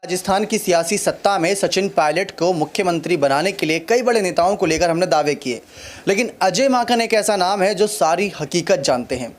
राजस्थान की सियासी सत्ता में सचिन पायलट को मुख्यमंत्री बनाने के लिए कई बड़े नेताओं को लेकर हमने दावे किए, लेकिन अजय माकन एक ऐसा नाम है जो सारी हकीकत जानते हैं।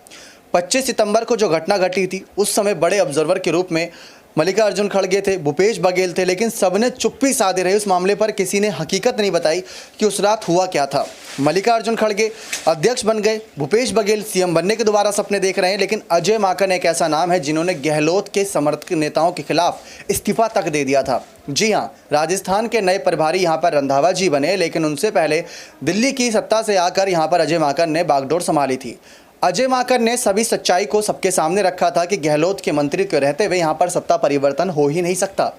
25 सितंबर को जो घटना घटी थी उस समय बड़े ऑब्जर्वर के रूप में मल्लिकार्जुन खड़गे थे, भूपेश बघेल थे, लेकिन सबने चुप्पी साधे रहे। उस मामले पर किसी ने हकीकत नहीं बताई कि उस रात हुआ क्या था। मल्लिकार्जुन खड़गे अध्यक्ष बन गए, भूपेश बघेल सीएम बनने के दोबारा सपने देख रहे हैं, लेकिन अजय माकन एक ऐसा नाम है जिन्होंने गहलोत के समर्थक नेताओं के खिलाफ इस्तीफा तक दे दिया था। जी हाँ, राजस्थान के नए प्रभारी यहाँ पर रंधावा जी बने, लेकिन उनसे पहले दिल्ली की सत्ता से आकर यहाँ पर अजय माकन ने बागडोर संभाली थी। अजय माकन ने सभी सच्चाई को सबके सामने रखा था कि गहलोत के मंत्री के रहते हुए यहाँ पर सत्ता परिवर्तन हो ही नहीं सकता।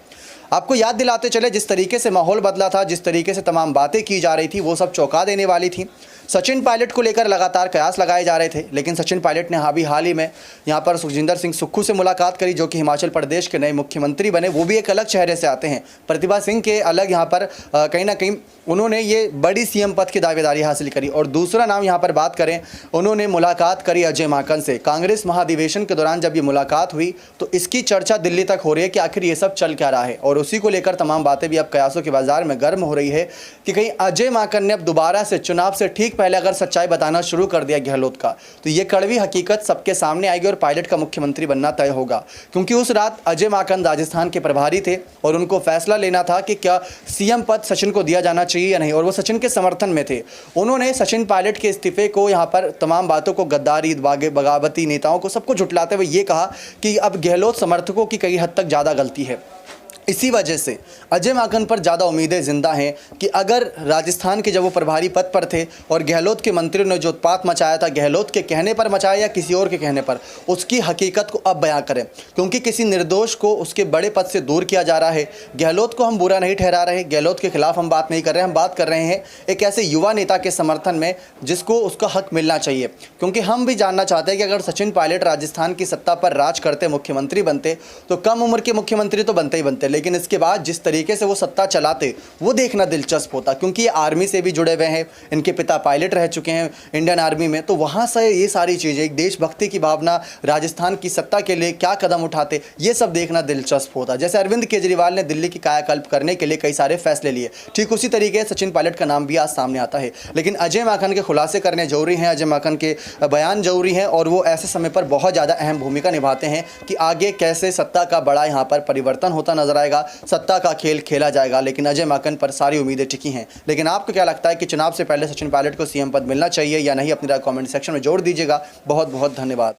आपको याद दिलाते चले, जिस तरीके से माहौल बदला था, जिस तरीके से तमाम बातें की जा रही थी, वो सब चौंका देने वाली थी। सचिन पायलट को लेकर लगातार कयास लगाए जा रहे थे, लेकिन सचिन पायलट ने हाल ही में यहाँ पर सुखजिंदर सिंह सुक्खू से मुलाकात करी, जो कि हिमाचल प्रदेश के नए मुख्यमंत्री बने। वो भी एक अलग चेहरे से आते हैं, प्रतिभा सिंह के अलग यहाँ पर कहीं ना कहीं उन्होंने ये बड़ी सीएम पद की दावेदारी हासिल करी। और दूसरा नाम यहाँ पर बात करें, उन्होंने मुलाकात करी अजय माकन से। कांग्रेस महाधिवेशन के दौरान जब ये मुलाकात हुई तो इसकी चर्चा दिल्ली तक हो रही है कि आखिर ये सब चल क्या रहा है, और उसी को लेकर तमाम बातें भी अब कयासों के बाजार में गर्म हो रही है कि कहीं अजय माकन ने अब दोबारा से चुनाव से ठीक पहले अगर सच्चाई बताना शुरू कर दिया गहलोत का, तो ये कड़वी हकीकत सबके सामने आएगी और पायलट का मुख्यमंत्री बनना तय होगा। क्योंकि उस रात अजय माकन राजस्थान के प्रभारी थे और उनको फैसला लेना था कि क्या सीएम पद सचिन को दिया जाना चाहिए या नहीं, और वो सचिन के समर्थन में थे। उन्होंने सचिन पायलट के इस्तीफे को यहाँ पर तमाम बातों को गद्दारी, बगावती नेताओं को सबको झुटलाते हुए ये कहा कि अब गहलोत समर्थकों की कई हद तक ज़्यादा गलती है। इसी वजह से अजय माकन पर ज़्यादा उम्मीदें ज़िंदा हैं कि अगर राजस्थान के जब वो प्रभारी पद पर थे और गहलोत के मंत्रियों ने जो उत्पात मचाया था, गहलोत के कहने पर मचाया या किसी और के कहने पर, उसकी हकीकत को अब बयां करें। क्योंकि किसी निर्दोष को उसके बड़े पद से दूर किया जा रहा है। गहलोत को हम बुरा नहीं ठहरा रहे, गहलोत के खिलाफ हम बात नहीं कर रहे, हम बात कर रहे हैं एक ऐसे युवा नेता के समर्थन में जिसको उसका हक मिलना चाहिए। क्योंकि हम भी जानना चाहते हैं कि अगर सचिन पायलट राजस्थान की सत्ता पर राज करते, मुख्यमंत्री बनते, तो कम उम्र के मुख्यमंत्री तो बनते ही बनते, लेकिन इसके बाद जिस तरीके से वो सत्ता चलाते वो देखना दिलचस्प होता। क्योंकि ये आर्मी से भी जुड़े हुए हैं, इनके पिता पायलट रह चुके हैं इंडियन आर्मी में, तो वहाँ से ये सारी चीज़ें, एक देशभक्ति की भावना, राजस्थान की सत्ता के लिए क्या कदम उठाते, ये सब देखना दिलचस्प होता। जैसे अरविंद केजरीवाल ने दिल्ली की कायाकल्प करने के लिए कई सारे फैसले लिए, ठीक उसी तरीके से सचिन पायलट का नाम भी आज सामने आता है। लेकिन अजय माकन के खुलासे करने जरूरी हैं, अजय माकन के बयान जरूरी हैं, और वो ऐसे समय पर बहुत ज़्यादा अहम भूमिका निभाते हैं कि आगे कैसे सत्ता का बड़ा यहाँ पर परिवर्तन होता नजर आएगा, सत्ता का खेल खेला जाएगा। लेकिन अजय माकन पर सारी उम्मीदें टिकी हैं। लेकिन आपको क्या लगता है कि चुनाव से पहले सचिन पायलट को सीएम पद मिलना चाहिए या नहीं? अपनी राय कमेंट सेक्शन में जोड़ दीजिएगा। बहुत बहुत धन्यवाद।